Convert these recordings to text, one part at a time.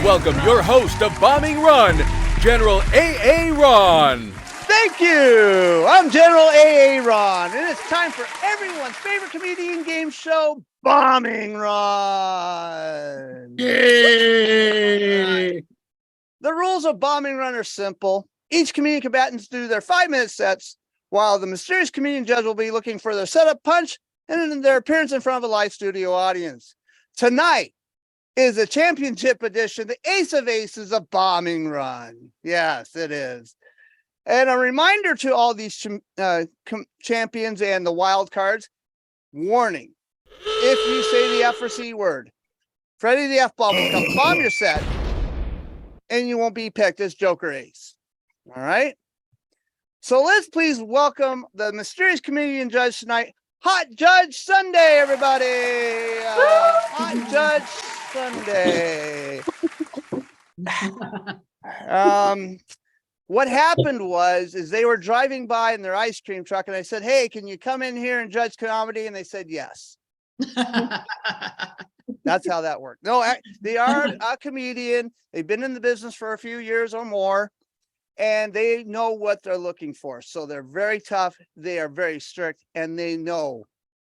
welcome your host of Bombing Run, General A.A. Ron. Thank you. I'm General A.A. Ron, and it's time for everyone's favorite comedian game show, Bombing Run. Yay! The rules of Bombing Run are simple. Each comedian combatants do their 5-minute sets, while the mysterious comedian judge will be looking for their setup punch and their appearance in front of a live studio audience. Tonight is the championship edition, the ace of aces of Bombing Run. Yes, it is. And a reminder to all these champions and the wild cards, warning, if you say the F or C word, Freddie the F-bomb will come bomb your set, and you won't be picked as Joker Ace. All right? So let's please welcome the mysterious comedian judge tonight, Hot Judge Sunday, everybody. Hot Judge Sunday. What happened is they were driving by in their ice cream truck, and I said, hey, can you come in here and judge comedy? And they said yes. That's how that worked. No, they are a comedian. They've been in the business for a few years or more, and they know what they're looking for. So they're very tough. They are very strict, and they know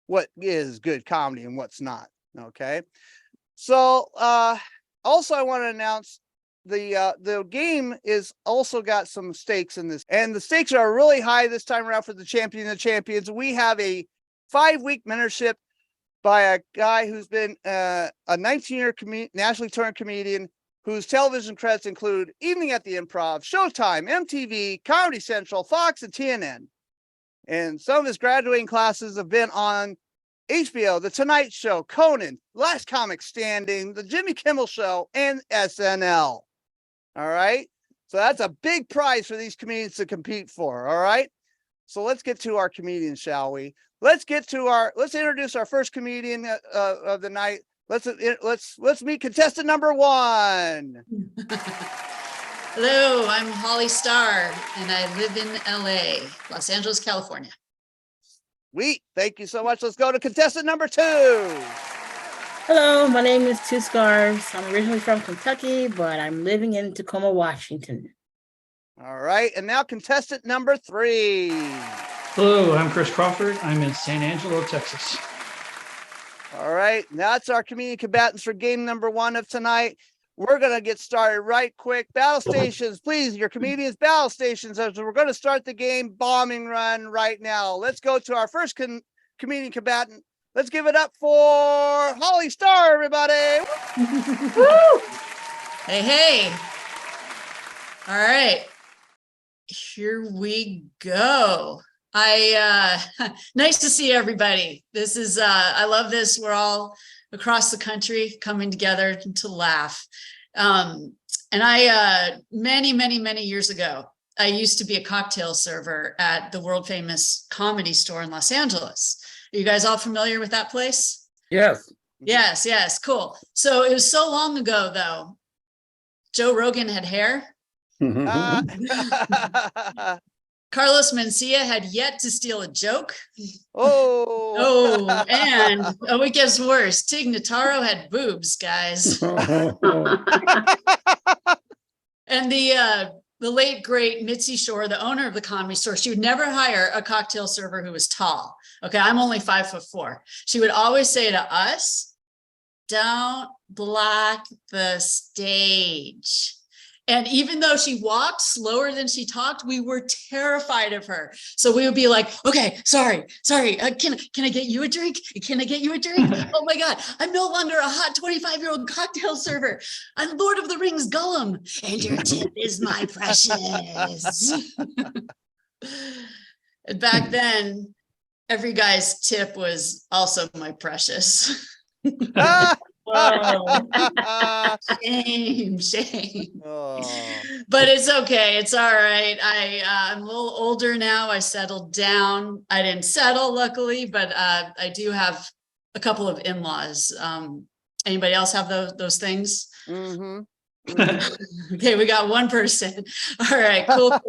what is good comedy and what's not. Okay. So also I want to announce the game is also got some stakes in this, and the stakes are really high this time around for the champion of champions. We have a 5-week mentorship by a guy who's been a 19-year nationally touring comedian whose television credits include Evening at the Improv, Showtime, MTV, Comedy Central, Fox, and TNN. And some of his graduating classes have been on HBO, The Tonight Show, Conan, Last Comic Standing, The Jimmy Kimmel Show, and SNL. All right. So that's a big prize for these comedians to compete for. All right. So let's get to our comedians, shall we? Let's introduce our first comedian of the night. Let's meet contestant number 1. Hello, I'm Holly Starr, and I live in LA, Los Angeles, California. Sweet. Thank you so much. Let's go to contestant number 2. Hello, my name is Twoscarves. I'm originally from Kentucky, but I'm living in Tacoma, Washington. All right. And now contestant number 3. Hello, I'm Chris Crawford. I'm in San Angelo, Texas. All right. That's our comedian combatants for game number 1 of tonight. We're going to get started right quick. Battle stations, please. Your comedians' battle stations. As we're going to start the game Bombing Run right now. Let's go to our first comedian combatant. Let's give it up for Holly Starr, everybody. Woo! Hey. All right. Here we go. Nice to see everybody. This is, I love this. We're all across the country coming together to laugh. And I, many years ago, I used to be a cocktail server at the world famous Comedy Store in Los Angeles. Are you guys all familiar with that place? Yes. Yes. Cool. So it was so long ago, though. Joe Rogan had hair. Carlos Mencia had yet to steal a joke. And it gets worse. Tig Notaro had boobs, guys. And the late, great Mitzi Shore, the owner of the Comedy Store, she would never hire a cocktail server who was tall. Okay, I'm only 5'4". She would always say to us, don't block the stage. And even though she walked slower than she talked, we were terrified of her. So we would be like, okay, sorry. Can I get you a drink? Can I get you a drink? Oh my God, I'm no longer a hot 25-year-old cocktail server. I'm Lord of the Rings Gollum, and your tip is my precious. And back then, every guy's tip was also my precious. Shame. But it's okay. It's all right. I'm a little older now. I settled down. I didn't settle, luckily, but I do have a couple of in-laws. Anybody else have those things? Mm-hmm. Okay, we got one person. All right, cool.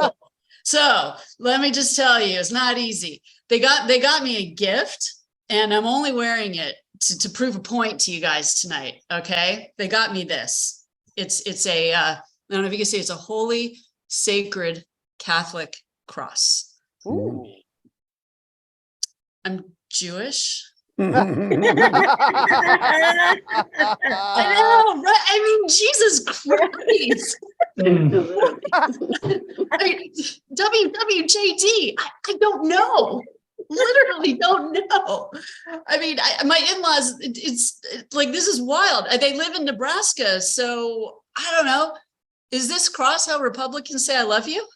So let me just tell you, it's not easy. They got me a gift, and I'm only wearing it to prove a point to you guys tonight. Okay, they got me this. It's a, I don't know if you can say, it's a holy, sacred Catholic cross. Ooh. I'm Jewish. I I know, right? I mean, Jesus Christ. WWJD. I don't know. Literally don't know. I mean, my in-laws, it's like, this is wild. They live in Nebraska. So I don't know. Is this cross how Republicans say I love you?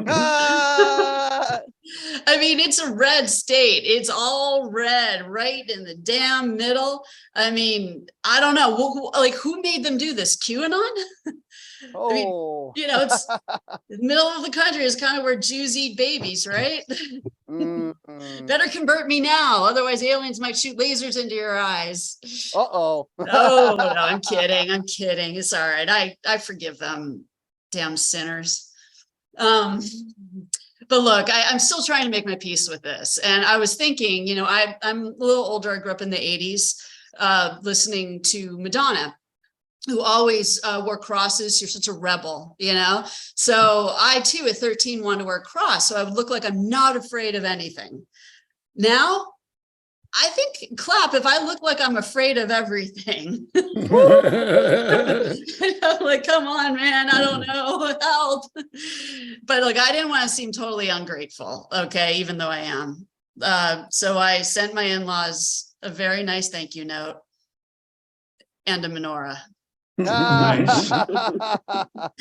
Ah! I mean, it's a red state. It's all red right in the damn middle. I mean, I don't know. Who made them do this? QAnon? I mean, Oh. it's the middle of the country is kind of where Jews eat babies, right? Better convert me now. Otherwise, aliens might shoot lasers into your eyes. Uh-oh. Oh, no, I'm kidding. I'm kidding. It's all right. I forgive them, damn sinners. But look, I'm still trying to make my peace with this. And I was thinking, I'm a little older. I grew up in the 80s, listening to Madonna, who always wore crosses. You're such a rebel, So I too, at 13, wanted to wear a cross. So I would look like I'm not afraid of anything. Now, I think clap if I look like I'm afraid of everything. Like, come on, man, I don't know, help. But look, I didn't want to seem totally ungrateful, okay, even though I am. So I sent my in-laws a very nice thank you note and a menorah. Nice. But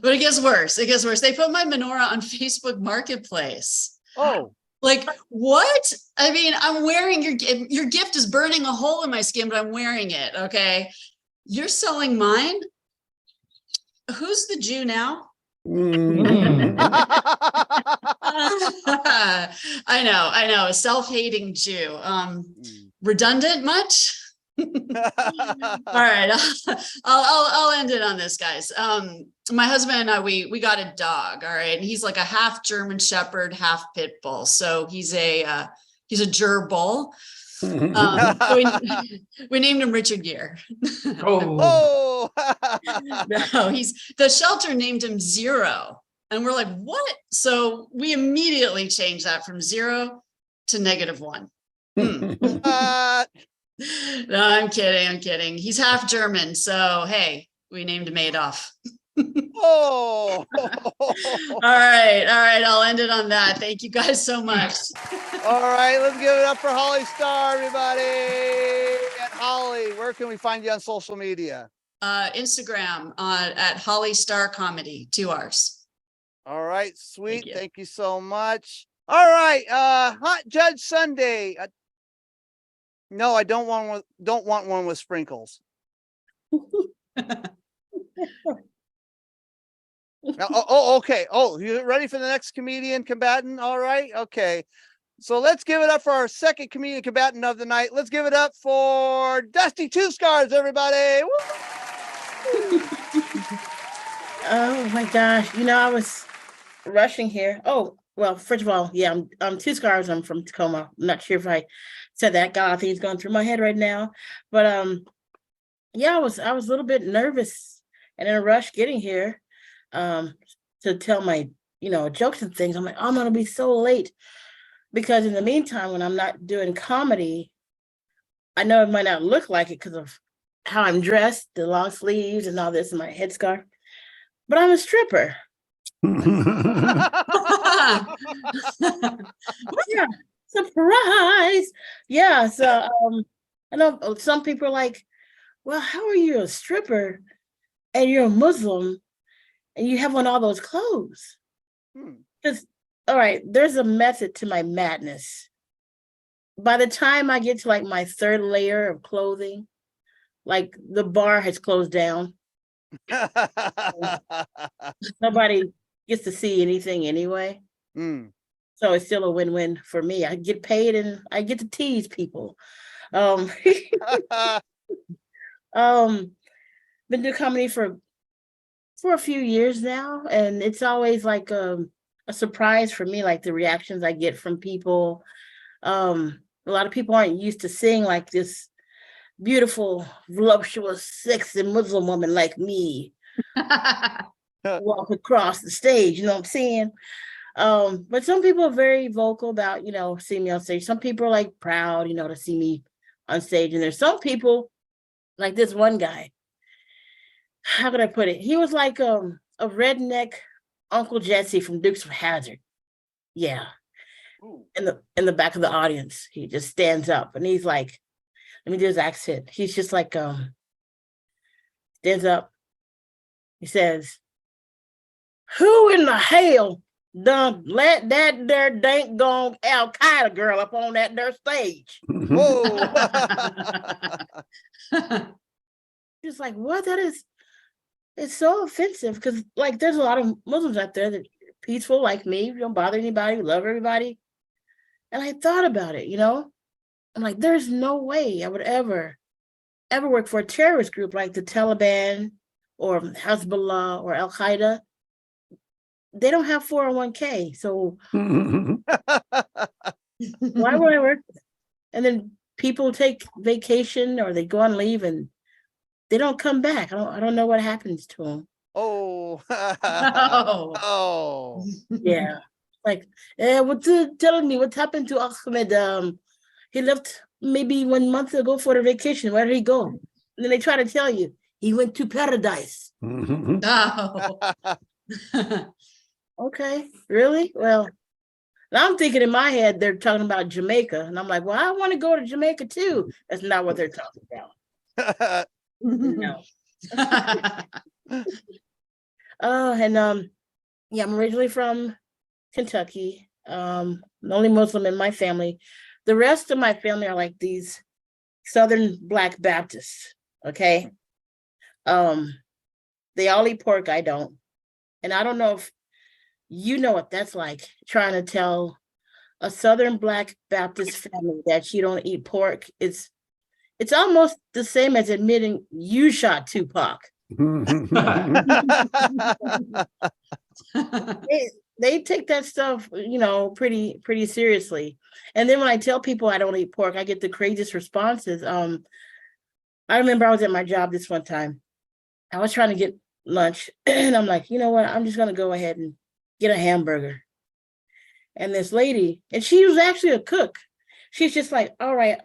it gets worse. It gets worse. They put my menorah on Facebook Marketplace. Oh. Like, what? I mean, I'm wearing your gift is burning a hole in my skin, but I'm wearing it. Okay. You're selling mine. Who's the Jew now? I know. A self-hating Jew. Redundant much? All right. I'll end it on this, guys. My husband and I, we got a dog. All right. And he's like a half German Shepherd, half pit bull. So he's a gerbil. So we named him Richard Gere. Oh, No, the shelter named him Zero. And we're like, what? So we immediately changed that from 0 to -1. No, I'm kidding. He's half German. So, hey, we named him Adolf. Oh. All right. I'll end it on that. Thank you guys so much. All right, let's give it up for Holly Starr, everybody. And Holly, where can we find you on social media? Instagram at Holly Starr Comedy, 2 R's. All right, sweet. Thank you so much. All right, Hot Judge Sunday. No, I don't want one with sprinkles. Okay. Oh, you ready for the next comedian combatant? All right. Okay. So let's give it up for our second comedian combatant of the night. Let's give it up for Dusti Twoscarves, everybody. Woo! Oh my gosh. I was rushing here. Oh, well, first of all, yeah, I'm Twoscarves. I'm from Tacoma. I'm not sure if I said that. God, I think it's going through my head right now. But yeah, I was a little bit nervous and in a rush getting here to tell my, jokes and things. I'm like, I'm gonna be so late. Because in the meantime, when I'm not doing comedy, I know it might not look like it because of how I'm dressed, the long sleeves and all this, and my headscarf. But I'm a stripper. Yeah, surprise. Yeah, so I know some people are like, well, how are you a stripper and you're a Muslim and you have on all those clothes? Because, all right, there's a method to my madness. By the time I get to like my 3rd layer of clothing, like the bar has closed down. Nobody gets to see anything anyway. So it's still a win-win for me. I get paid and I get to tease people. Been doing comedy for a few years now, and it's always like a surprise for me, like the reactions I get from people. A lot of people aren't used to seeing like this beautiful, voluptuous, sexy Muslim woman like me walk across the stage. You know what I'm saying? But some people are very vocal about, seeing me on stage. Some people are like proud, to see me on stage. And there's some people like this one guy. How could I put it? He was like a redneck Uncle Jesse from Dukes of Hazzard. Yeah. Ooh. In the back of the audience. He just stands up and he's like, let me do his accent. He's just like stands up. He says, who in the hell done let that there dank gone Al Qaeda girl up on that there stage? Whoa. It's like, what? It's so offensive because like there's a lot of Muslims out there that are peaceful like me, don't bother anybody, love everybody. And I thought about it, I'm like, there's no way I would ever work for a terrorist group like the Taliban or Hezbollah or Al Qaeda. They don't have 401k, so why would I work? And then people take vacation or they go on leave and they don't come back. I don't know what happens to them. Oh. Oh. Oh. Yeah, like, telling me what happened to Ahmed? He left maybe 1 month ago for a vacation. Where did he go? And then they try to tell you he went to paradise. No. Okay, really? Well, now I'm thinking in my head they're talking about Jamaica, and I'm like, well, I want to go to Jamaica too. That's not what they're talking about. No. And yeah, I'm originally from Kentucky. The only Muslim in my family. The rest of my family are like these Southern Black Baptists. Okay. They all eat pork. I don't. And I don't know if you know what that's like, trying to tell a Southern Black Baptist family that you don't eat pork. It's almost the same as admitting you shot Tupac. They take that stuff, pretty seriously. And then when I tell people I don't eat pork, I get the craziest responses. I remember I was at my job this one time. I was trying to get lunch, and I'm like, you know what? I'm just gonna go ahead and get a hamburger. And this lady, and she was actually a cook. She's just like, all right,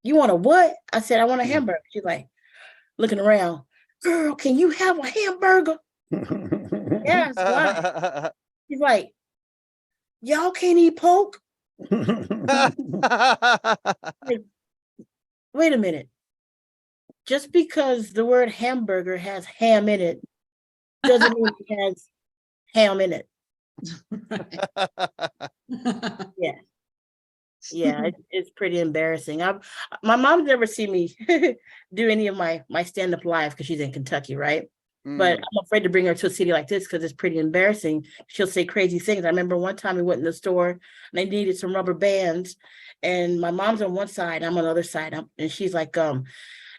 you want a what? I said, I want a hamburger. She's like, looking around, girl, can you have a hamburger? Yes, why? She's like, y'all can't eat pork? Like, wait a minute. Just because the word hamburger has ham in it doesn't mean it has ham in it. Yeah, it's pretty embarrassing. My mom's never seen me do any of my stand-up live because she's in Kentucky, right? But I'm afraid to bring her to a city like this because it's pretty embarrassing. She'll say crazy things. I remember one time we went in the store and I needed some rubber bands, and my mom's on one side, I'm on the other side, and she's like,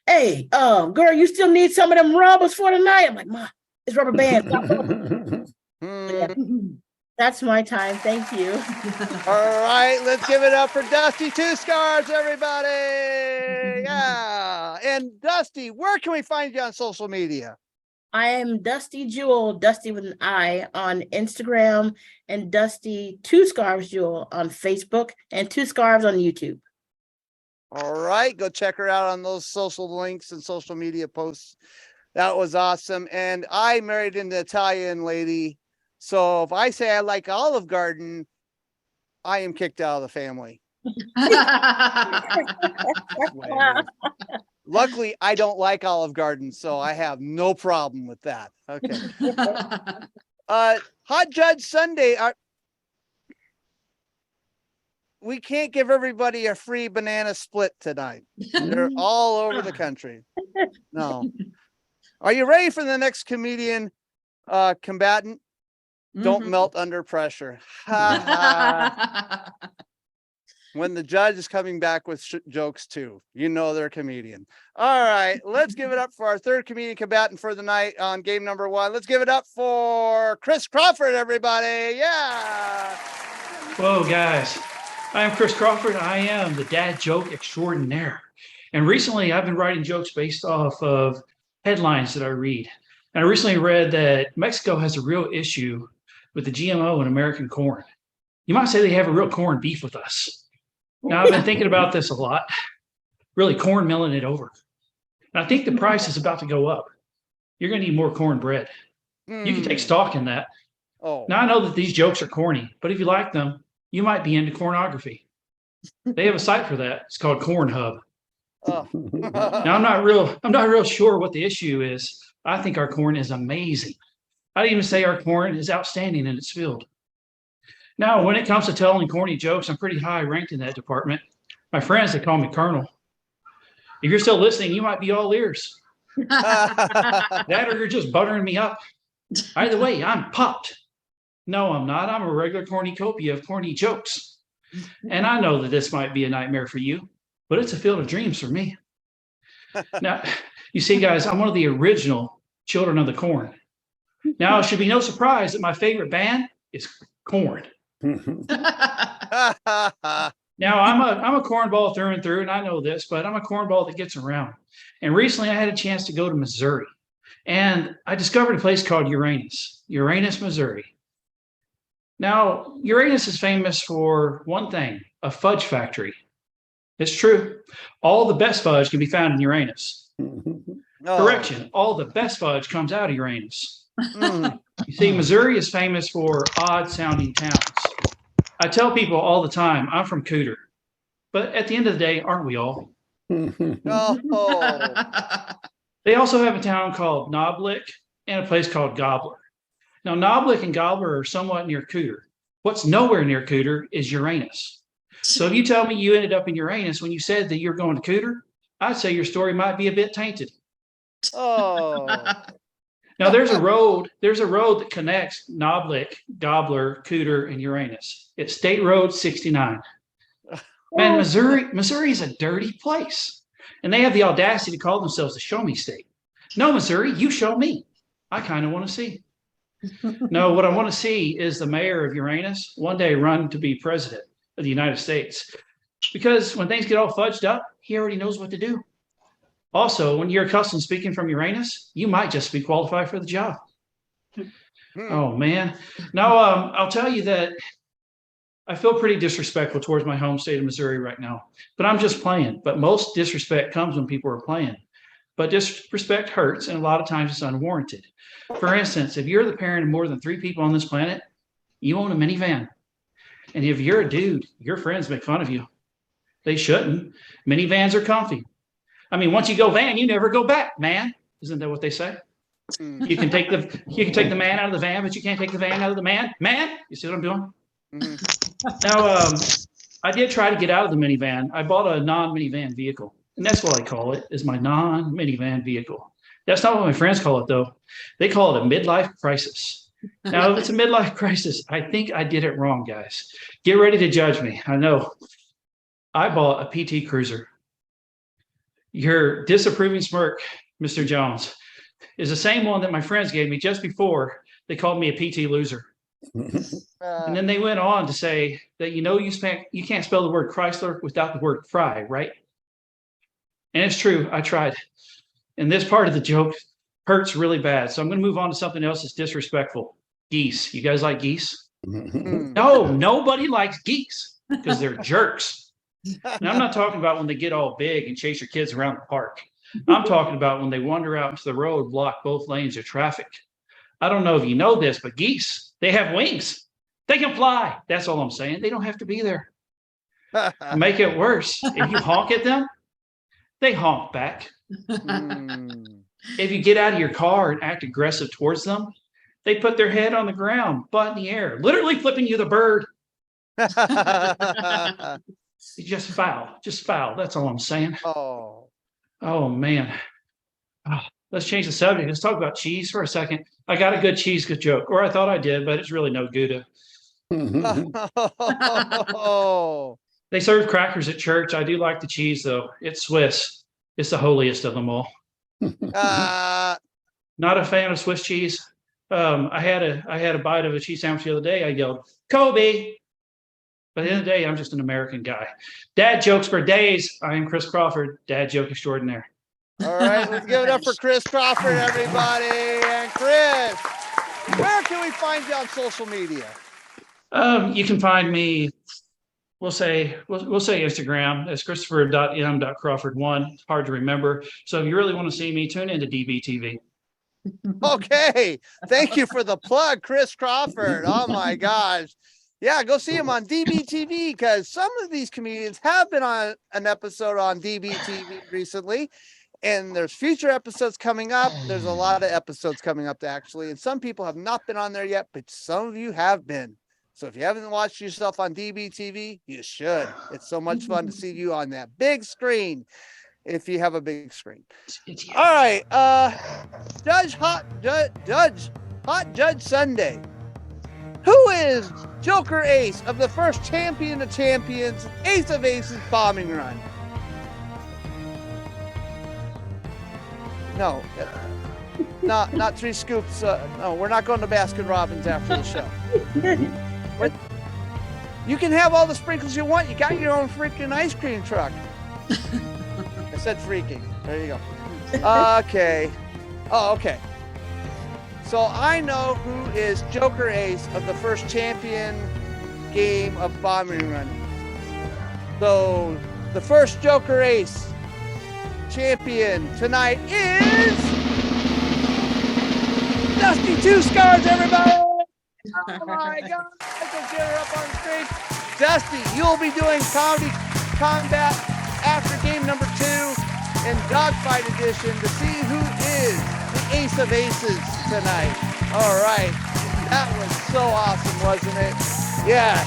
hey, girl, you still need some of them rubbers for tonight? I'm like, Ma, it's rubber bands. Yeah, that's my time. Thank you. All right, let's give it up for Dusti Twoscarves, everybody. Yeah. And Dusti, where can we find you on social media? I am Dusti Jewel, Dusti with an I, on Instagram, and Dusti Twoscarves Jewel on Facebook, and Twoscarves on YouTube. All right, go check her out on those social links and social media posts. That was awesome. And I married an Italian lady, so if I say I like Olive Garden, I am kicked out of the family. Luckily, I don't like Olive Garden, so I have no problem with that. Okay. Hot Judge Sunday. We can't give everybody a free banana split tonight. They're all over the country. No. Are you ready for the next comedian combatant? Don't melt under pressure. When the judge is coming back with jokes too, they're a comedian. All right, let's give it up for our third comedian combatant for the night on game number 1. Let's give it up for Chris Crawford, everybody. Yeah. Whoa, guys. I am Chris Crawford. I am the dad joke extraordinaire. And recently I've been writing jokes based off of headlines that I read. And I recently read that Mexico has a real issue with the GMO in American corn. You might say they have a real corn beef with us. Now, I've been thinking about this a lot, really corn milling it over. And I think the price is about to go up. You're going to need more cornbread. You can take stock in that. Oh, Now, I know that these jokes are corny, but if you like them, you might be into cornography. They have a site for that. It's called Corn Hub. oh. Now, I'm not real sure what the issue is. I think our corn is amazing. I'd even say our corn is outstanding in its field. Now, when it comes to telling corny jokes, I'm pretty high ranked in that department. My friends, they call me Colonel. If you're still listening, you might be all ears. That or you're just buttering me up. Either way, I'm popped. No, I'm not. I'm a regular cornucopia of corny jokes. And I know that this might be a nightmare for you, but it's a field of dreams for me. Now, you see, guys, I'm one of the original children of the corn. Now, it should be no surprise that my favorite band is Corn. Now, I'm a cornball through and through, and I know this, but I'm a cornball that gets around. And recently, I had a chance to go to Missouri, and I discovered a place called Uranus, Missouri. Now, Uranus is famous for one thing, a fudge factory. It's true. All the best fudge can be found in Uranus. Correction, all the best fudge comes out of Uranus. You see, Missouri is famous for odd-sounding towns. I tell people all the time, I'm from Cooter. But at the end of the day, aren't we all? Oh. They also have a town called Noblick and a place called Gobbler. Now, Noblick and Gobbler are somewhat near Cooter. What's nowhere near Cooter is Uranus. So if you tell me you ended up in Uranus when you said that you're going to Cooter, I'd say your story might be a bit tainted. Oh. Now, there's a road that connects Noblick, Gobbler, Cooter, and Uranus. It's State Road 69. Man, Missouri is a dirty place. And they have the audacity to call themselves the show me state. No, Missouri, you show me. I kind of want to see. No, what I want to see is the mayor of Uranus one day run to be president of the United States. Because when things get all fudged up, he already knows what to do. Also, when you're accustomed to speaking from Uranus, you might just be qualified for the job. Oh, man. Now, I'll tell you that I feel pretty disrespectful towards my home state of Missouri right now. But I'm just playing. But most disrespect comes when people are playing. But disrespect hurts, and a lot of times it's unwarranted. For instance, if you're the parent of more than 3 people on this planet, you own a minivan. And if you're a dude, your friends make fun of you. They shouldn't. Minivans are comfy. I mean, once you go van, you never go back, man. Isn't that what they say? You can take the man out of the van, but you can't take the van out of the man. Man, you see what I'm doing? Now, I did try to get out of the minivan. I bought a non-minivan vehicle, and that's what I call it, is my non-minivan vehicle. That's not what my friends call it, though. They call it a midlife crisis. Now, if it's a midlife crisis, I think I did it wrong, guys. Get ready to judge me. I know. I bought a PT Cruiser. Your disapproving smirk, Mr. Jones, is the same one that my friends gave me just before they called me a PT loser. And then they went on to say that, you can't spell the word Chrysler without the word fry, right? And it's true. I tried. And this part of the joke hurts really bad. So I'm going to move on to something else that's disrespectful. Geese. You guys like geese? No, nobody likes geese because they're jerks. Now, I'm not talking about when they get all big and chase your kids around the park. I'm talking about when they wander out into the road, block both lanes of traffic. I don't know if you know this, but geese, they have wings. They can fly. That's all I'm saying. They don't have to be there. Make it worse. If you honk at them, they honk back. If you get out of your car and act aggressive towards them, they put their head on the ground, butt in the air, literally flipping you the bird. Just foul. That's all I'm saying. Oh. Oh, man. Let's change the subject. Let's talk about cheese for a second. I got a good cheese joke, or I thought I did, but it's really no Gouda. Oh. They serve crackers at church. I do like the cheese, though. It's Swiss. It's the holiest of them all. Not a fan of Swiss cheese. I had a bite of a cheese sandwich the other day. I yelled, Kobe. But at the end of the day, I'm just an American guy. Dad jokes for days. I am Chris Crawford, dad joke extraordinaire. All right, let's give it up for Chris Crawford, everybody. And Chris, where can we find you on social media? You can find me. We'll say Instagram. It's Christopher.m.Crawford1. It's hard to remember. So if you really want to see me, tune into DBTV. Okay, thank you for the plug, Chris Crawford. Oh my gosh. Yeah, go see him on DBTV because some of these comedians have been on an episode on DBTV recently, and there's future episodes coming up. There's a lot of episodes coming up actually, and some people have not been on there yet, but some of you have been. So if you haven't watched yourself on DBTV, you should. It's so much fun to see you on that big screen if you have a big screen. All right, Hot Judge Sunday. Who is Joker Ace of the first Champion of Champions, Ace of Aces bombing run? No, not 3 scoops. No, we're not going to Baskin Robbins after the show. You can have all the sprinkles you want. You got your own freaking ice cream truck. I said freaking. There you go. Okay. Oh, okay. So I know who is Joker Ace of the first champion game of bombing run. So the first Joker Ace champion tonight is Dusti Twoscarves, everybody. Oh my God. Let's get her up on the screen. Dusti, you'll be doing combat after game number 2 in Dogfight Edition to see who is the Ace of Aces tonight. All right. That was so awesome, wasn't it? Yes.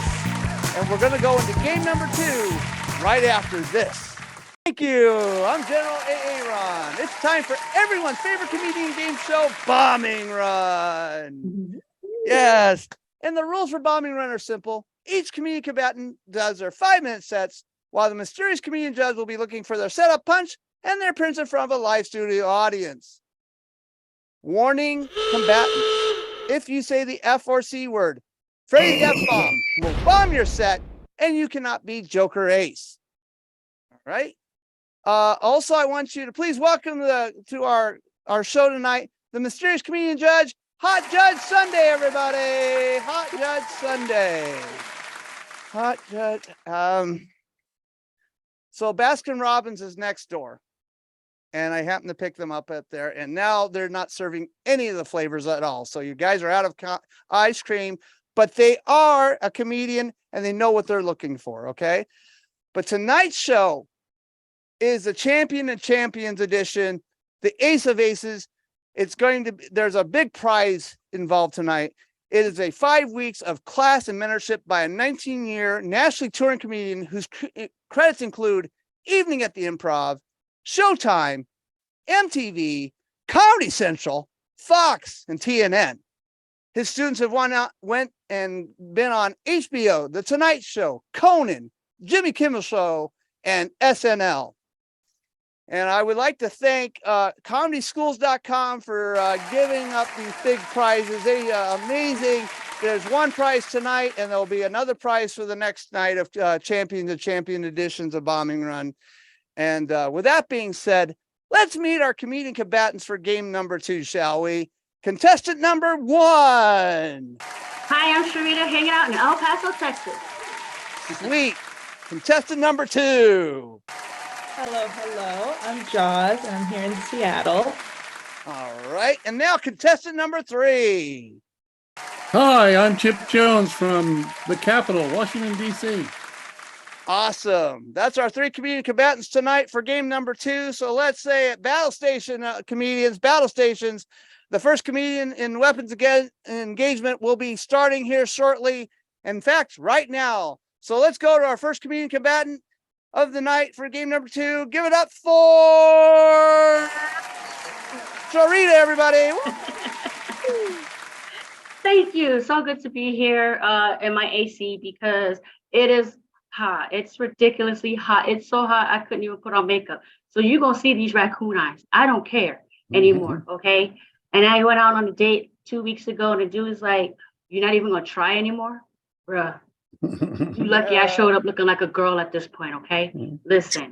And we're going to go into game number 2 right after this. Thank you. I'm General Ron. It's time for everyone's favorite comedian game show, Bombing Run. Yes. And the rules for Bombing Run are simple. Each comedian combatant does their 5-minute sets, while the mysterious comedian judge will be looking for their setup punch and their appearance in front of a live studio audience. Warning, combatants. If you say the F or C word, Freddy's F-bomb will bomb your set and you cannot be Joker Ace. All right. Also, I want you to please welcome to our show tonight, the mysterious comedian judge, Hot Judge Sunday, everybody. Hot Judge Sunday. Hot Judge. So Baskin Robbins is next door. And I happened to pick them up at there. And now they're not serving any of the flavors at all. So you guys are out of ice cream, but they are a comedian and they know what they're looking for. Okay. But tonight's show is the Champion of Champions edition, the Ace of Aces. There's a big prize involved tonight. It is a 5 weeks of class and mentorship by a 19-year nationally touring comedian whose credits include Evening at the Improv, Showtime, MTV, Comedy Central, Fox, and TNN. His students have went and been on HBO, The Tonight Show, Conan, Jimmy Kimmel Show, and SNL. And I would like to thank comedyschools.com for giving up these big prizes. They amazing. There's one prize tonight, and there'll be another prize for the next night of Champion to Champion editions of Bombing Run. And with that being said, let's meet our comedian combatants for game number 2, shall we? Contestant number 1. Hi, I'm Sha-Rita, hanging out in El Paso, Texas. Sweet. Contestant number 2. Hello. I'm Jaws, and I'm here in Seattle. All right. And now contestant number 3. Hi, I'm Chipp Jones from the capital, Washington, D.C. Awesome. That's our 3 comedian combatants tonight for game number 2. So let's say at Battle Station comedians, Battle Stations, the first comedian in weapons engagement will be starting here shortly. In fact, right now. So let's go to our first comedian combatant of the night for game number 2. Give it up for Sha-Rita, everybody. Thank you. So good to be here in my AC because it is hot. It's ridiculously hot. It's so hot I couldn't even put on makeup. So you're going to see these raccoon eyes. I don't care anymore, okay? And I went out on a date 2 weeks ago and the dude was like, you're not even going to try anymore? Bruh, You lucky I showed up looking like a girl at this point, okay? Listen,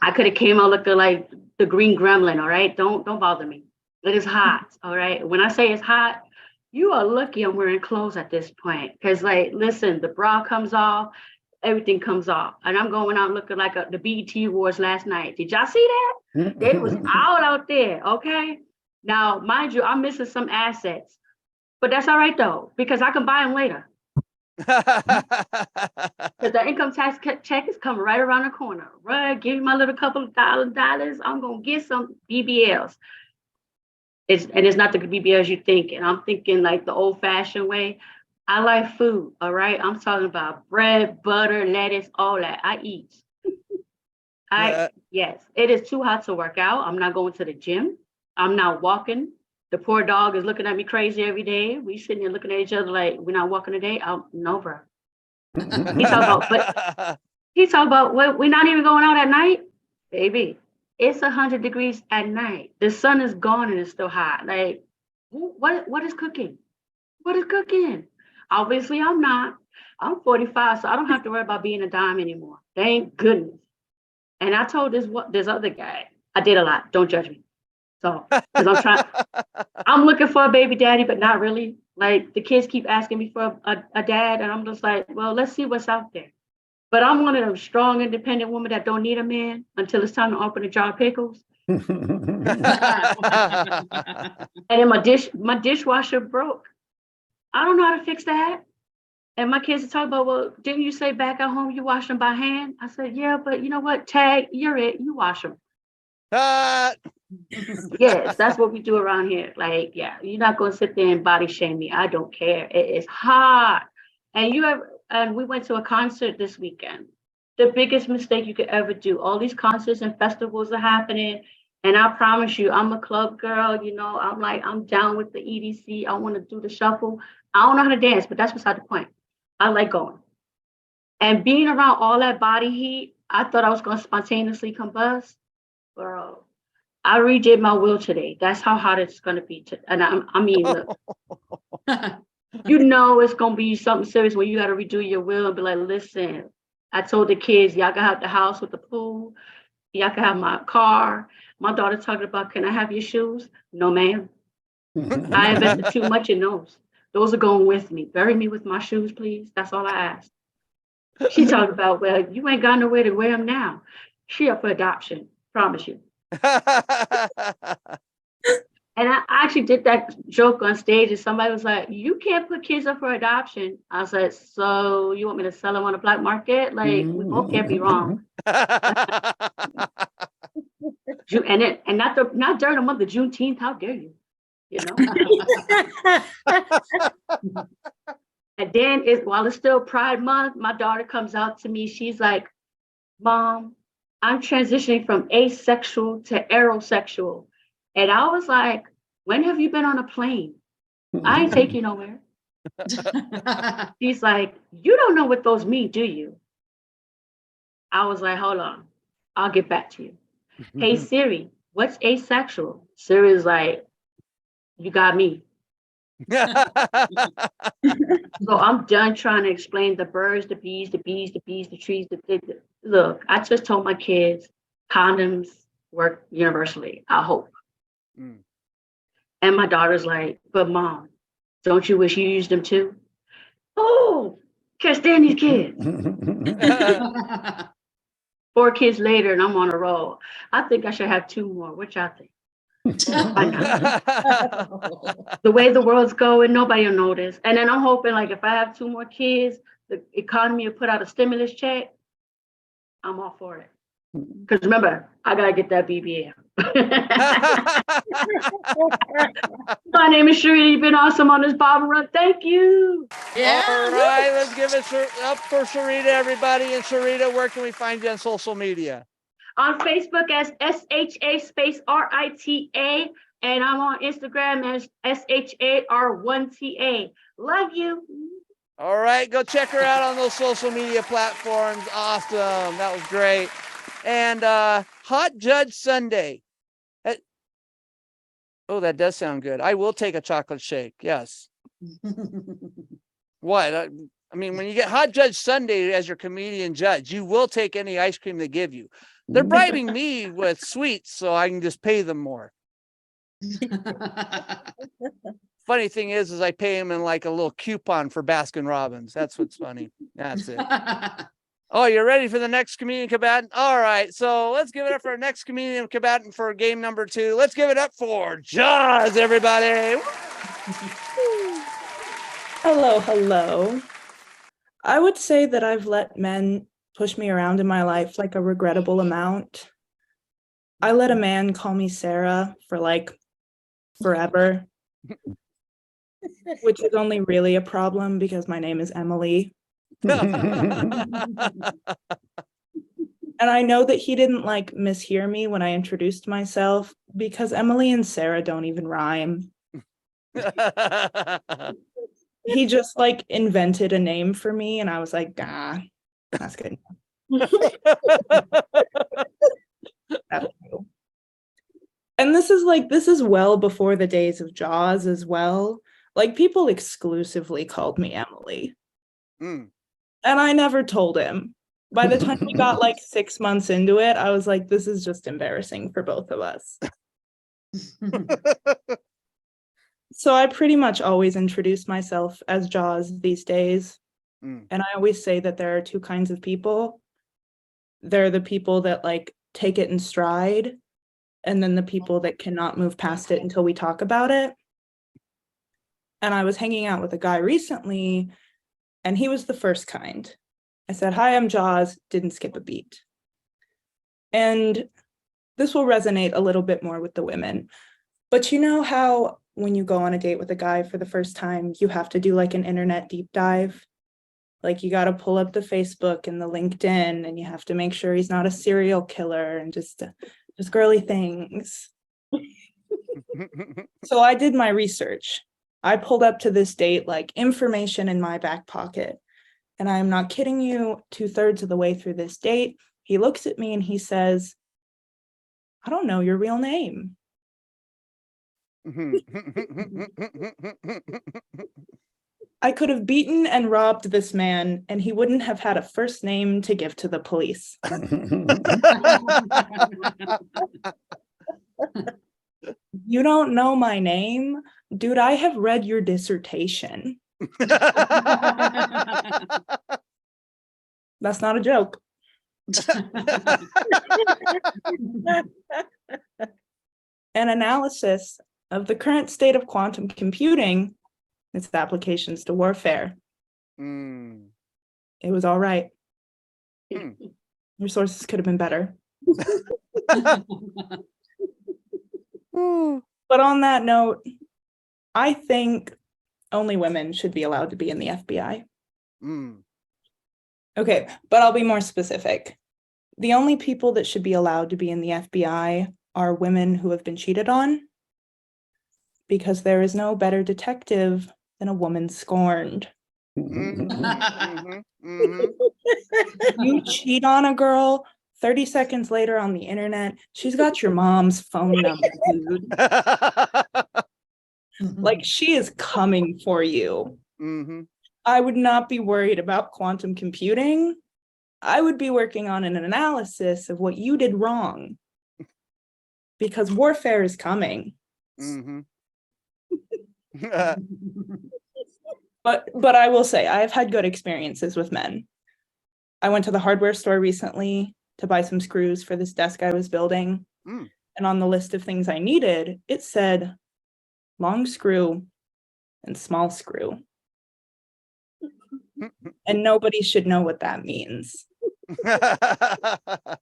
I could have came out looking like the Green Gremlin, all right? Don't bother me. It is hot, all right? When I say it's hot, you are lucky I'm wearing clothes at this point. Because, like, listen, the bra comes off, everything comes off. And I'm going out looking like the BET Awards last night. Did y'all see that? They was out there, okay? Now, mind you, I'm missing some assets. But that's all right, though, because I can buy them later. Because the income tax check is coming right around the corner. Right, give me my little couple of dollars. I'm gonna get some BBLs. It's not the BBLs you think, and I'm thinking like the old-fashioned way. I like food, all right. I'm talking about bread, butter, lettuce, all that. I eat. Yes, it is too hot to work out. I'm not going to the gym. I'm not walking. The poor dog is looking at me crazy every day. We sitting here looking at each other like we're not walking today. No, bro. He talk about what we're not even going out at night, baby. It's 100 degrees at night. The sun is gone and it's still hot. Like, what is cooking? What is cooking? Obviously, I'm not. I'm 45, so I don't have to worry about being a dime anymore. Thank goodness. And I told this other guy, I did a lot. Don't judge me. So, because I'm looking for a baby daddy, but not really. Like the kids keep asking me for a dad, and I'm just like, well, let's see what's out there. But I'm one of them strong, independent women that don't need a man until it's time to open a jar of pickles. And then my dishwasher broke. I don't know how to fix that. And my kids are talking about, well, didn't you say back at home you wash them by hand? I said, yeah, but you know what? Tag, you're it. You wash them. Yes, that's what we do around here. Like, yeah, you're not gonna sit there and body shame me. I don't care. It is hard. And we went to a concert this weekend. The biggest mistake you could ever do. All these concerts and festivals are happening. And I promise you, I'm a club girl, you know, I'm down with the EDC. I want to do the shuffle. I don't know how to dance, but that's beside the point. I like going. And being around all that body heat, I thought I was gonna spontaneously combust. Girl, I redid my will today. That's how hot it's gonna be. And I mean, look, you know it's gonna be something serious when you gotta redo your will and be like, listen, I told the kids, y'all can have the house with the pool, y'all can have my car. My daughter talking about, can I have your shoes? No, ma'am. I invested too much in those. Those are going with me. Bury me with my shoes, please. That's all I asked. She talked about, well, you ain't got nowhere to wear them now. She up for adoption, promise you. And I actually did that joke on stage, and somebody was like, you can't put kids up for adoption. I was like, so you want me to sell them on the black market? Like, we both can't be wrong. And not during the month of Juneteenth, how dare you? You know? And then while it's still Pride Month, my daughter comes out to me. She's like, Mom, I'm transitioning from asexual to aerosexual. And I was like, when have you been on a plane? I ain't take you nowhere. She's like, you don't know what those mean, do you? I was like, hold on, I'll get back to you. Hey, Siri, what's asexual? Siri's like, you got me. So I'm done trying to explain the birds, the bees, the trees. Look, I just told my kids condoms work universally, I hope. And my daughter's like, but Mom, don't you wish you used them too? Oh, can't stand these kids. 4 kids later and I'm on a roll. I think I should have 2 more. What y'all think? The way the world's going, nobody will notice. And then I'm hoping, like, if I have 2 more kids, the economy will put out a stimulus check. I'm all for it. Because remember, I gotta get that BBL. My name is Sha-Rita. You've been awesome on this Bob Run. Thank you. Yeah. All right, let's give it up for Sha-Rita, everybody. And Sha-Rita, where can we find you on social media? On Facebook as SHA space RITA, and I'm on Instagram as SHAR1TA. Love you. All right, go check her out on those social media platforms. Awesome, that was great. And Hot Judge Sunday. Oh, that does sound good. I will take a chocolate shake. Yes. What? I mean, when you get Hot Judge Sunday as your comedian judge, you will take any ice cream they give you. They're bribing me with sweets so I can just pay them more. Funny thing is I pay them in like a little coupon for Baskin Robbins. That's what's funny. That's it. Oh, you're ready for the next comedian combatant? All right, so let's give it up for our next comedian combatant for game number 2. Let's give it up for Jaws, everybody. Hello, hello. I would say that I've let men push me around in my life like a regrettable amount. I let a man call me Sarah for like forever, which is only really a problem because my name is Emily. And I know that he didn't like mishear me when I introduced myself because Emily and Sarah don't even rhyme. He just like invented a name for me and I was like, ah, that's good. That's cool. And this is well before the days of Jaws as well. Like people exclusively called me Emily. And I never told him. By the time we got like 6 months into it, I was like, this is just embarrassing for both of us. So I pretty much always introduce myself as Jaws these days. And I always say that there are 2 kinds of people. There are the people that like take it in stride, and then the people that cannot move past it until we talk about it. And I was hanging out with a guy recently, and he was the first kind. I said, hi, I'm Jaws, didn't skip a beat. And this will resonate a little bit more with the women. But you know how when you go on a date with a guy for the first time, you have to do like an internet deep dive? Like you got to pull up the Facebook and the LinkedIn, and you have to make sure he's not a serial killer and just girly things. So I did my research. I pulled up to this date like information in my back pocket. And I'm not kidding you, 2/3 of the way through this date, he looks at me and he says, I don't know your real name. I could have beaten and robbed this man, and he wouldn't have had a first name to give to the police. You don't know my name? Dude, I have read your dissertation. That's not a joke. An analysis of the current state of quantum computing, its applications to warfare. It was all right. Your sources could have been better. But on that note, I think only women should be allowed to be in the FBI. Okay, but I'll be more specific. The only people that should be allowed to be in the FBI are women who have been cheated on, because there is no better detective than a woman scorned. You cheat on a girl, 30 seconds later on the internet, she's got your mom's phone number, dude. Like, she is coming for you. I would not be worried about quantum computing. I would be working on an analysis of what you did wrong, because warfare is coming. But I will say, I've had good experiences with men. I went to the hardware store recently to buy some screws for this desk I was building. And on the list of things I needed, it said long screw and small screw. And nobody should know what that means. But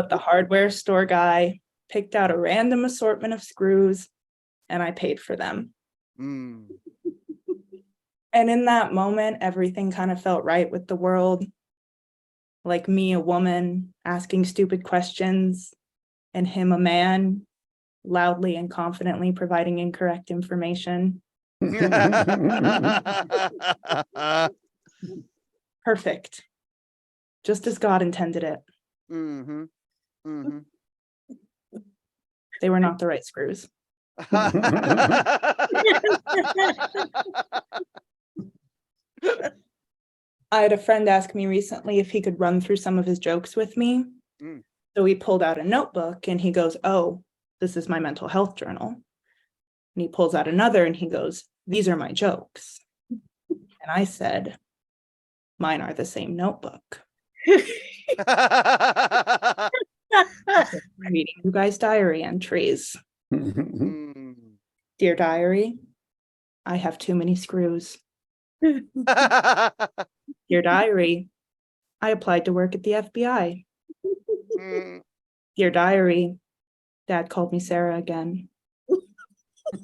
the hardware store guy picked out a random assortment of screws, and I paid for them. And in that moment, everything kind of felt right with the world. Like me, a woman, asking stupid questions, and him, a man, loudly and confidently providing incorrect information. Perfect. Just as God intended it. They were not the right screws. I had a friend ask me recently if he could run through some of his jokes with me. Mm. So he pulled out a notebook and he goes, "Oh, this is my mental health journal." And he pulls out another and he goes, "These are my jokes." And I said, "Mine are the same notebook." Reading you guys' diary entries. Mm. Dear diary, I have too many screws. Dear diary, I applied to work at the FBI. Mm. Dear diary, Dad called me Sarah again.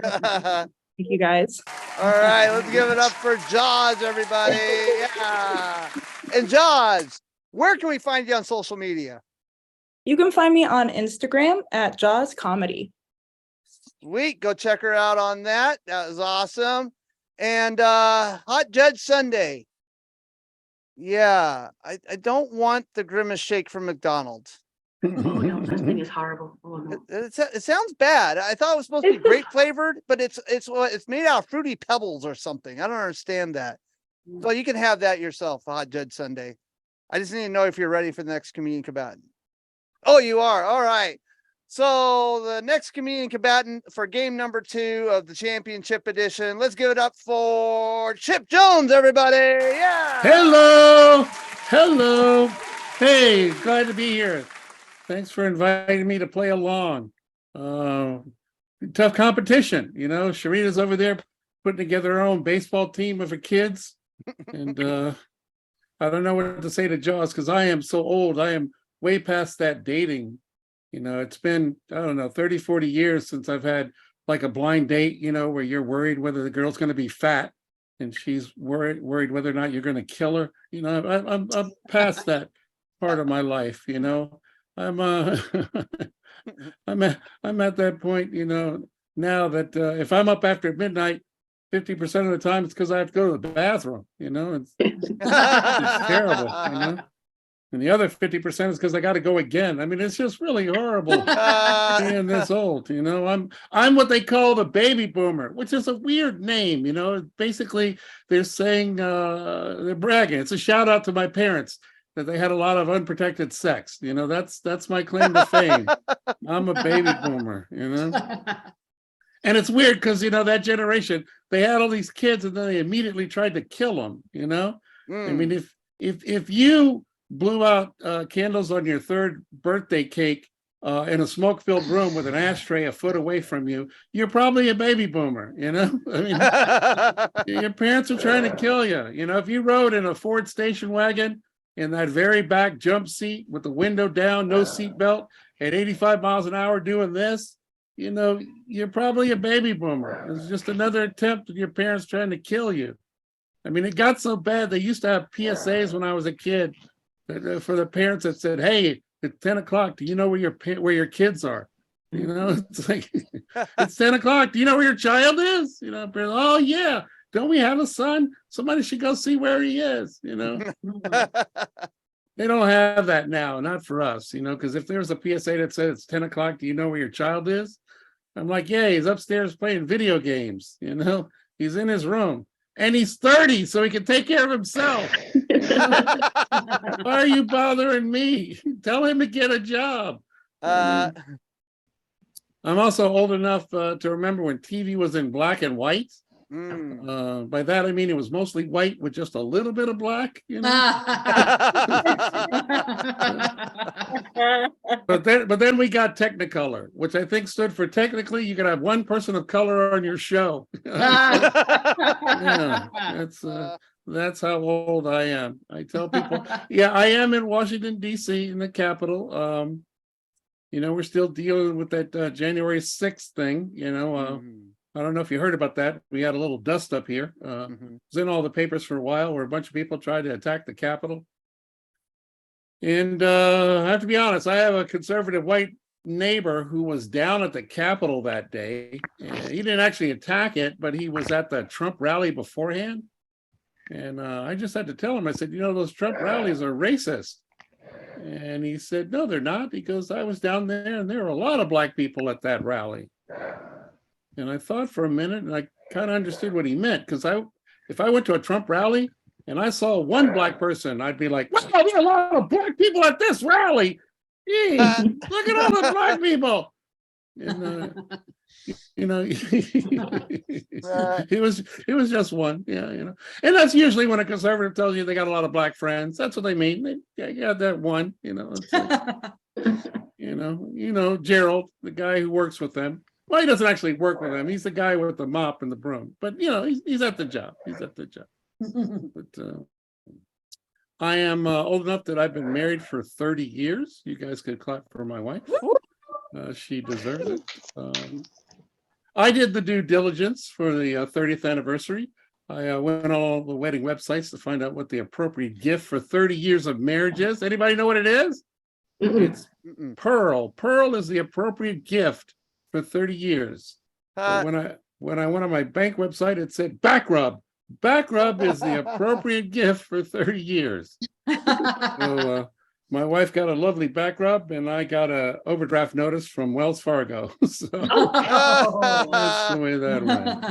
Thank you guys. All right, let's give it up for Jaws, everybody. Yeah. And Jaws, where can we find you on social media? You can find me on Instagram at Jaws Comedy. Sweet. Go check her out on that. That was awesome. And Hot Judge Sunday. Yeah, I don't want the Grimace shake from McDonald's. Oh no, this thing is horrible. Oh no. It sounds bad. I thought it was supposed to be grape flavored, but it's made out of Fruity Pebbles or something. I don't understand that. So you can have that yourself, Hot Judge Sunday. I just need to know if you're ready for the next comedian combatant. Oh, you are. All right. So the next comedian combatant for game number 2 of the championship edition. Let's give it up for Chipp Jones, everybody. Yeah. Hello. Hello. Hey, glad to be here. Thanks for inviting me to play along. Tough competition, you know. Sha-Rita's over there putting together her own baseball team of her kids. And I don't know what to say to Jaws because I am so old. I am way past that dating. You know, it's been, I don't know, 30, 40 years since I've had like a blind date, you know, where you're worried whether the girl's going to be fat and she's worried whether or not you're going to kill her. You know, I'm past that part of my life, you know. I'm I'm at that point, you know, now that if I'm up after midnight, 50% of the time it's because I have to go to the bathroom, you know. It's terrible, you know. And the other 50% is because I got to go again. I mean, it's just really horrible being this old, you know. I'm what they call the baby boomer, which is a weird name, you know. Basically, they're saying they're bragging. It's a shout out to my parents that they had a lot of unprotected sex. You know, that's my claim to fame. I'm a baby boomer, you know. And it's weird because, you know, that generation, they had all these kids and then they immediately tried to kill them, you know. I mean, if you blew out candles on your 3rd birthday cake in a smoke-filled room with an ashtray a foot away from you, you're probably a baby boomer, you know. I mean, your parents are trying to kill you. You know, if you rode in a Ford station wagon in that very back jump seat with the window down, no seatbelt, at 85 miles an hour doing this, you know, you're probably a baby boomer. It's just another attempt at your parents trying to kill you. I mean, it got so bad. They used to have PSAs when I was a kid for the parents that said, "Hey, at 10 o'clock, do you know where your kids are?" You know, it's like, it's 10 o'clock. Do you know where your child is? You know, parents, oh yeah. Don't we have a son? Somebody should go see where he is, you know. They don't have that now, not for us, you know, because if there's a PSA that says it's 10 o'clock, do you know where your child is? I'm like, yeah, he's upstairs playing video games, you know, he's in his room. And he's 30, so he can take care of himself. You know? Why are you bothering me? Tell him to get a job. I'm also old enough to remember when TV was in black and white. By that I mean it was mostly white with just a little bit of black, you know. But then we got Technicolor, which I think stood for technically you could have one person of color on your show. Yeah, that's how old I am. I tell people, yeah, I am in Washington D.C. in the Capitol. You know, we're still dealing with that January 6th thing. You know, I don't know if you heard about that. We had a little dust up here. It was in all the papers for a while where a bunch of people tried to attack the Capitol. And I have to be honest, I have a conservative white neighbor who was down at the Capitol that day. He didn't actually attack it, but he was at the Trump rally beforehand. And I just had to tell him, I said, you know, those Trump rallies are racist. And he said, no, they're not. He goes, I was down there and there were a lot of black people at that rally. And I thought for a minute and I kind of understood what he meant, because if I went to a Trump rally and I saw one black person, I'd be like, wow, there are a lot of black people at this rally. Gee, look at all the black people. And, you know, he was just one. Yeah, you know. And that's usually when a conservative tells you they got a lot of black friends. That's what they mean. They got that one, you know. It's like, you know, Gerald, the guy who works with them. Well, he doesn't actually work with them. He's the guy with the mop and the broom. But you know, he's at the job. He's at the job. But I am old enough that I've been married for 30 years. You guys could clap for my wife. She deserves it. I did the due diligence for the 30th anniversary. I went on all the wedding websites to find out what the appropriate gift for 30 years of marriage is. Anybody know what it is? It's pearl. Pearl is the appropriate gift for 30 years. But when I went on my bank website, it said back rub. Back rub is the appropriate gift for 30 years. So my wife got a lovely back rub, and I got a overdraft notice from Wells Fargo. So that's the way that went.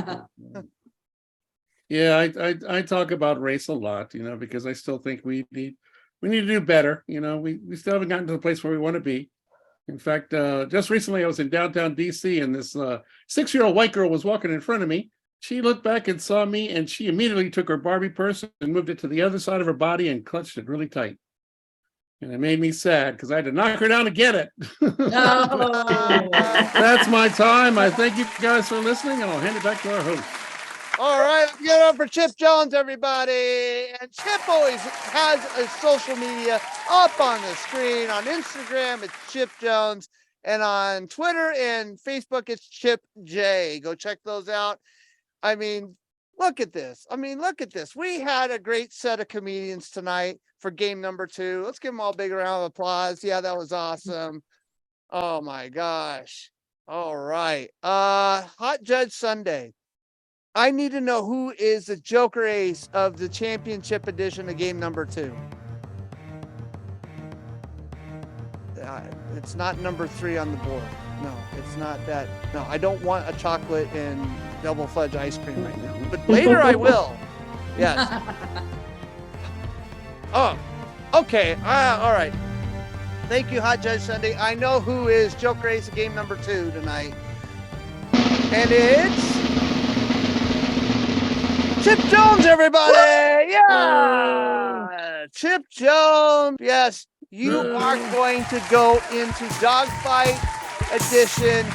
Yeah, I talk about race a lot, you know, because I still think we need to do better. You know, we still haven't gotten to the place where we want to be. In fact, just recently I was in downtown DC, and this 6-year-old white girl was walking in front of me. She looked back and saw me, and she immediately took her Barbie purse and moved it to the other side of her body and clutched it really tight. And it made me sad because I had to knock her down to get it. That's my time. I thank you guys for listening, and I'll hand it back to our host. All right, give it up for Chipp Jones, everybody. And Chipp always has a social media up on the screen. On Instagram, it's Chipp Jones. And on Twitter and Facebook, it's Chipp J. Go check those out. I mean, look at this. We had a great set of comedians tonight for game number 2. Let's give them all a big round of applause. Yeah, that was awesome. Oh my gosh. All right. Hot Judge Sunday. I need to know who is the Joker Ace of the championship edition of game number 2. It's not number 3 on the board. No, it's not that. No, I don't want a chocolate and double fudge ice cream right now, but later I will. Yes. Oh, okay. All right. Thank you, Hot Judge Sunday. I know who is Joker Ace of game number 2 tonight. And it's Chipp Jones, everybody. Yeah. Chipp Jones. Yes, you are going to go into Dogfight Edition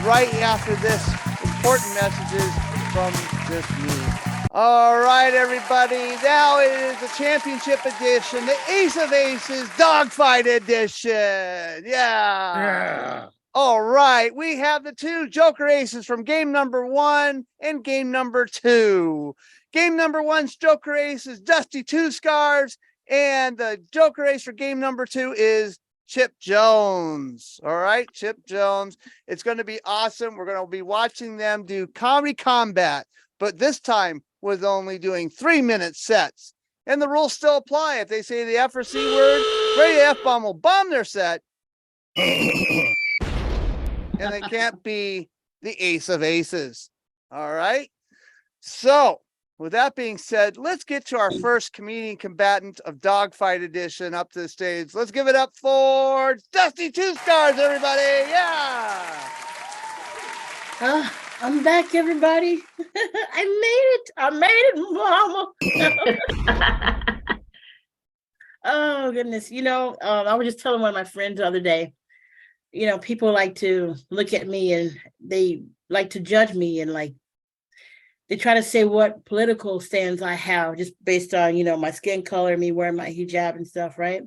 right after this important messages from this meeting. All right, everybody. Now it is the championship edition, the Ace of Aces Dogfight Edition. Yeah. All right. We have the 2 Joker Aces from game number 1 and game number 2. Game number 1's Joker Ace is Dusti Twoscarves, and the Joker Ace for game number 2 is Chipp Jones. All right, Chipp Jones. It's going to be awesome. We're going to be watching them do comedy combat, but this time with only doing 3-minute sets. And the rules still apply. If they say the F or C word, Ready F-Bomb will bomb their set. And they can't be the Ace of Aces. All right. So with that being said, let's get to our first comedian combatant of Dogfight Edition up to the stage. Let's give it up for Dusti Twoscarves, everybody. Yeah. I'm back, everybody. I made it, Mama. Oh, goodness. You know, I was just telling one of my friends the other day, you know, people like to look at me and they like to judge me, and like they try to say what political stands I have just based on, you know, my skin color, me wearing my hijab and stuff, right?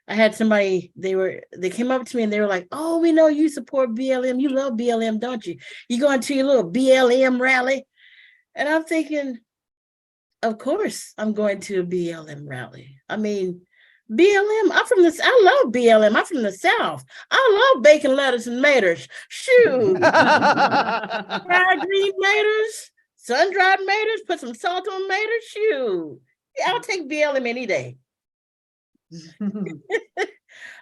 I had somebody, they came up to me and they were like, oh, we know you support BLM. You love BLM, don't you? You going to your little BLM rally? And I'm thinking, of course I'm going to a BLM rally. I mean, BLM, I love BLM. I'm from the South. I love bacon, lettuce, and maters. Shoot. Fried green maters, sun-dried maters, put some salt on maters. Shoot. Yeah, I'll take BLM any day.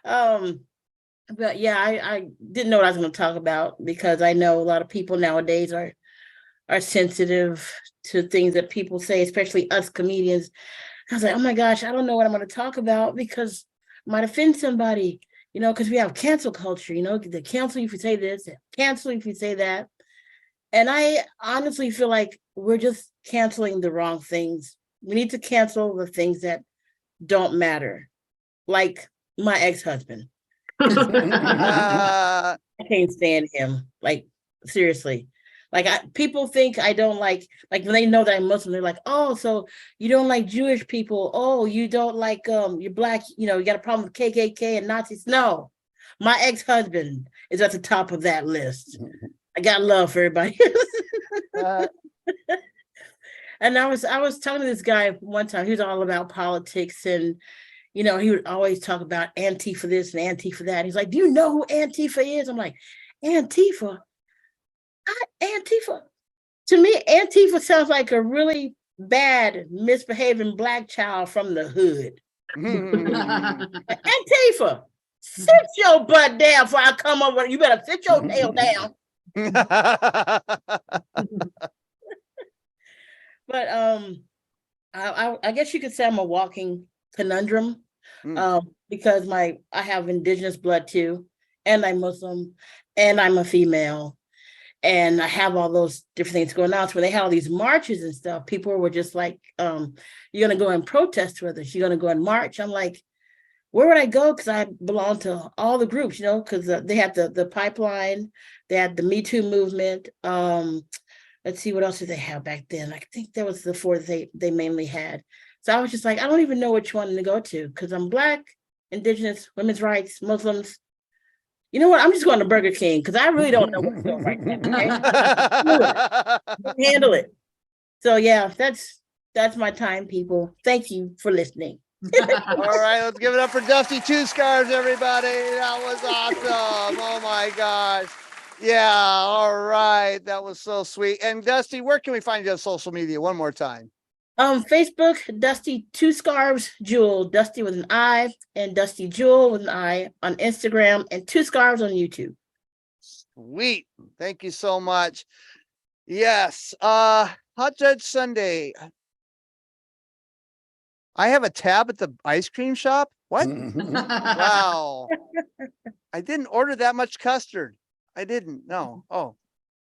But yeah, I didn't know what I was going to talk about, because I know a lot of people nowadays are are sensitive to things that people say, especially us comedians. I was like, oh my gosh, I don't know what I'm going to talk about because I might offend somebody, because we have cancel culture, they cancel you if you say this, they cancel you if you say that. And I honestly feel like we're just canceling the wrong things. We need to cancel the things that don't matter, like my ex-husband. I can't stand him. Like, seriously. Like, people think I don't like when they know that I'm Muslim, they're like, oh, so you don't like Jewish people. Oh, you don't like, you're black, you got a problem with KKK and Nazis. No, my ex-husband is at the top of that list. I got love for everybody. And I was talking to this guy one time, he was all about politics and, he would always talk about Antifa this and Antifa that. He's like, do you know who Antifa is? I'm like, Antifa? Antifa? To me, Antifa sounds like a really bad, misbehaving black child from the hood. Antifa, sit your butt down before I come over. You better sit your tail down. But I guess you could say I'm a walking conundrum, because I have indigenous blood too, and I'm Muslim, and I'm a female, and I have all those different things going on. So when they had all these marches and stuff, people were just like, you're gonna go and protest with us, you're gonna go and march. I'm like, where would I go? Because I belong to all the groups, because they had the pipeline, they had the Me Too movement. Let's see, what else did they have back then? I think that was the four they mainly had. So I was just like, I don't even know which one to go to because I'm Black, Indigenous, women's rights, Muslims. You know what? I'm just going to Burger King because I really don't know what to do right now. Okay? Handle it. So yeah, that's my time, people. Thank you for listening. All right, let's give it up for Dusti Twoscarves, everybody. That was awesome. Oh my gosh. Yeah, all right. That was so sweet. And Dusti, where can we find you on social media one more time? Facebook, Dusti Twoscarves Jewel, Dusti with an I, and Dusti Jewel with an I on Instagram, and Twoscarves on YouTube. Sweet. Thank you so much. Yes. Hot Judge Sunday. I have a tab at the ice cream shop. What? Wow. I didn't order that much custard. I didn't. No. Oh.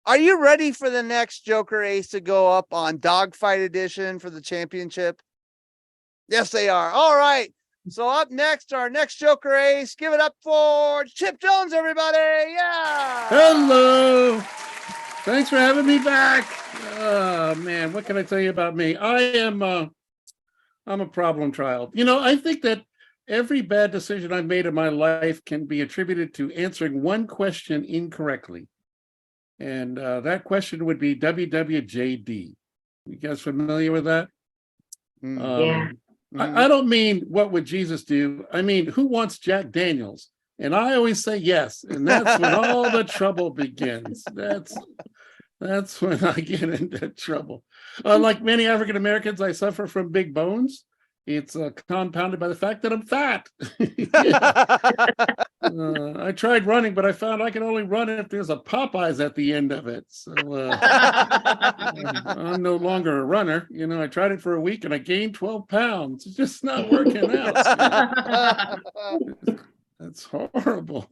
Are you ready for the next Joker Ace to go up on Dogfight Edition for the championship? Yes, they are. All right. So up next, our next Joker Ace. Give it up for Chipp Jones, everybody. Yeah. Hello. Thanks for having me back. Oh man, what can I tell you about me? I'm a problem child. I think that every bad decision I've made in my life can be attributed to answering one question incorrectly. And that question would be WWJD. You guys familiar with that? Yeah. I don't mean what would Jesus do? I mean, who wants Jack Daniels? And I always say yes. And that's when all the trouble begins. That's when I get into trouble. Like many African Americans, I suffer from big bones. It's compounded by the fact that I'm fat. I tried running, but I found I can only run if there's a Popeyes at the end of it. So I'm no longer a runner. I tried it for a week and I gained 12 pounds. It's just not working out. That's horrible.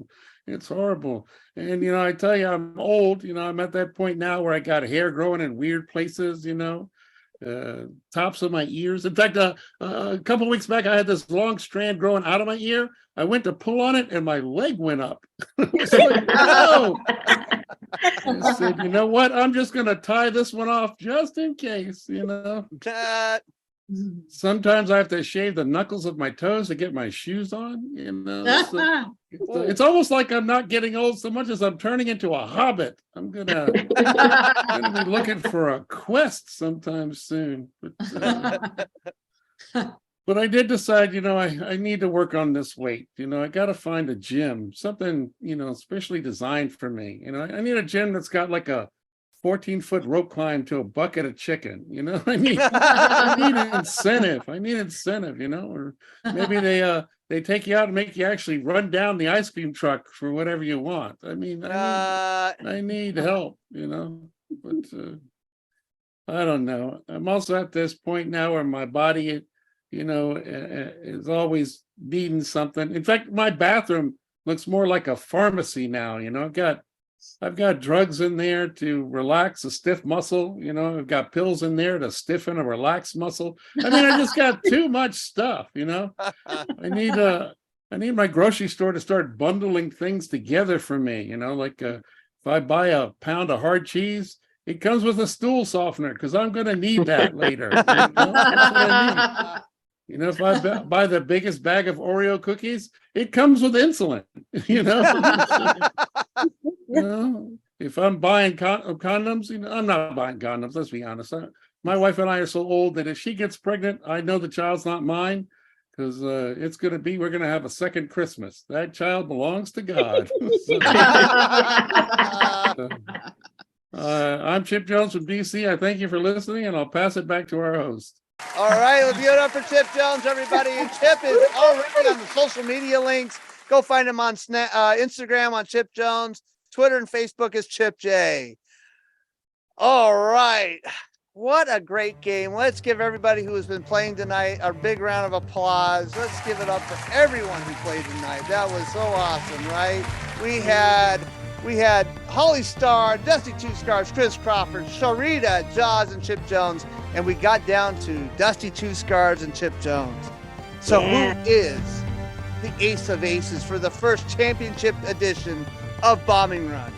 It's horrible. And, I tell you, I'm old. I'm at that point now where I got hair growing in weird places, tops of my ears. In fact, a couple of weeks back, I had this long strand growing out of my ear. I went to pull on it and my leg went up. I was like, no. I said, you know what? I'm just going to tie this one off just in case, Sometimes I have to shave the knuckles of my toes to get my shoes on, it's almost like I'm not getting old so much as I'm turning into a hobbit. I'm gonna be looking for a quest sometime soon. But I did decide, I need to work on this weight. I got to find a gym, something, specially designed for me. I need a gym that's got like a 14-foot rope climb to a bucket of chicken. I need incentive. Or maybe they take you out and make you actually run down the ice cream truck for whatever you want. I need help, but I don't know. I'm also at this point now where my body, is always needing something. In fact, my bathroom looks more like a pharmacy now. I've got drugs in there to relax a stiff muscle. I've got pills in there to stiffen a relaxed muscle. I mean, I just got too much stuff. I need my grocery store to start bundling things together for me. Like if I buy a pound of hard cheese, it comes with a stool softener because I'm going to need that later. That's what I need. If I buy the biggest bag of Oreo cookies, it comes with insulin. If I'm buying condoms, I'm not buying condoms. Let's be honest. My wife and I are so old that if she gets pregnant, I know the child's not mine because we're going to have a second Christmas. That child belongs to God. I'm Chipp Jones from DC. I thank you for listening, and I'll pass it back to our host. All right, let's give it up for Chipp Jones, everybody. Chipp is already on the social media links. Go find him on Instagram on Chipp Jones. Twitter and Facebook is Chipp J. All right. What a great game. Let's give everybody who has been playing tonight a big round of applause. Let's give it up for everyone who played tonight. That was so awesome, right? We had Holly Starr, Dusti Twoscarves, Chris Crawford, Sha-Rita, Jaws, and Chipp Jones. And we got down to Dusti Twoscarves and Chipp Jones. So who is the ace of aces for the first championship edition of Bombing Run?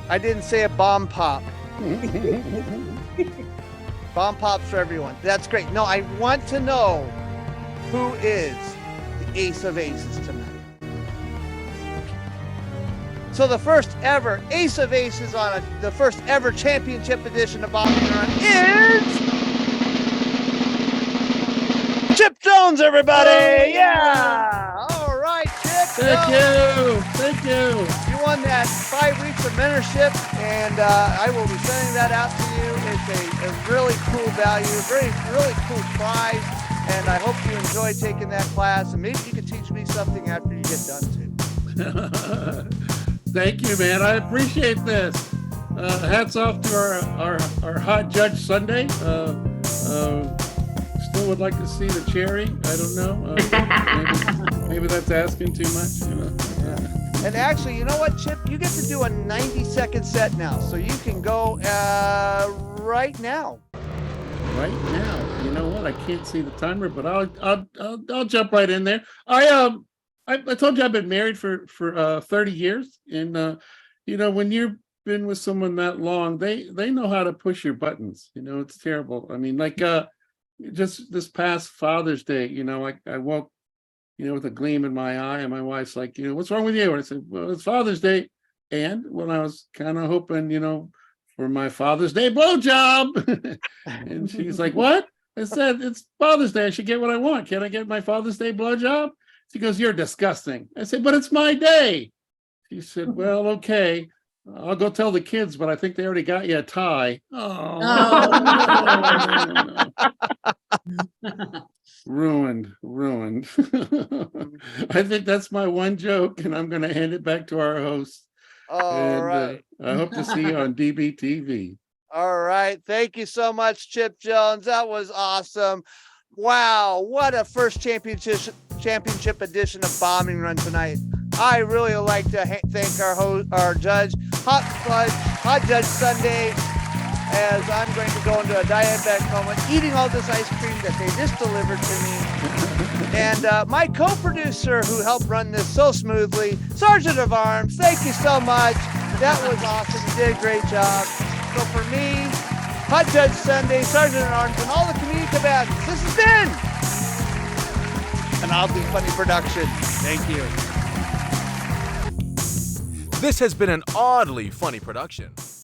I didn't say a bomb pop. Bomb pops for everyone. That's great. No, I want to know who is the ace of aces tonight. So the first ever ace of aces on the first ever championship edition of Bombing Run is Chipp Jones, everybody! Yeah! All right, Chipp. Thank you. You won that 5 weeks of mentorship, and I will be sending that out to you. It's a really cool value, really cool prize, and I hope you enjoy taking that class, and maybe you can teach me something after you get done too. Thank you, man. I appreciate this. Hats off to our hot Judge Sunday. Still would like to see the cherry. I don't know. Maybe that's asking too much. Yeah. And actually, you know what, Chipp? You get to do a 90-second set now, so you can go right now. Right now, you know what? I can't see the timer, but I'll jump right in there. I told you I've been married for 30 years, and when you've been with someone that long, they know how to push your buttons. It's terrible. I mean, like just this past Father's Day, I woke, with a gleam in my eye, and my wife's like, what's wrong with you? And I said, well, it's Father's Day, and when I was kind of hoping, for my Father's Day blowjob, and she's like, what? I said, it's Father's Day. I should get what I want. Can I get my Father's Day blowjob? She goes, you're disgusting. I said, but it's my day. She said, well, okay. I'll go tell the kids, but I think they already got you a tie. Oh. Ruined. I think that's my one joke, and I'm going to hand it back to our host. All right. I hope to see you on DBTV. All right. Thank you so much, Chipp Jones. That was awesome. Wow. What a first championship edition of Bombing Run tonight. I really would like to thank our judge, Hot Judge Sunday, as I'm going to go into a diabetic coma, eating all this ice cream that they just delivered to me. And my co-producer who helped run this so smoothly, Sergeant of Arms, thank you so much. That was awesome. You did a great job. So for me, Hot Judge Sunday, Sergeant of Arms, and all the community combatants, this has been an Oddly Funny production. Thank you. This has been an Oddly Funny production.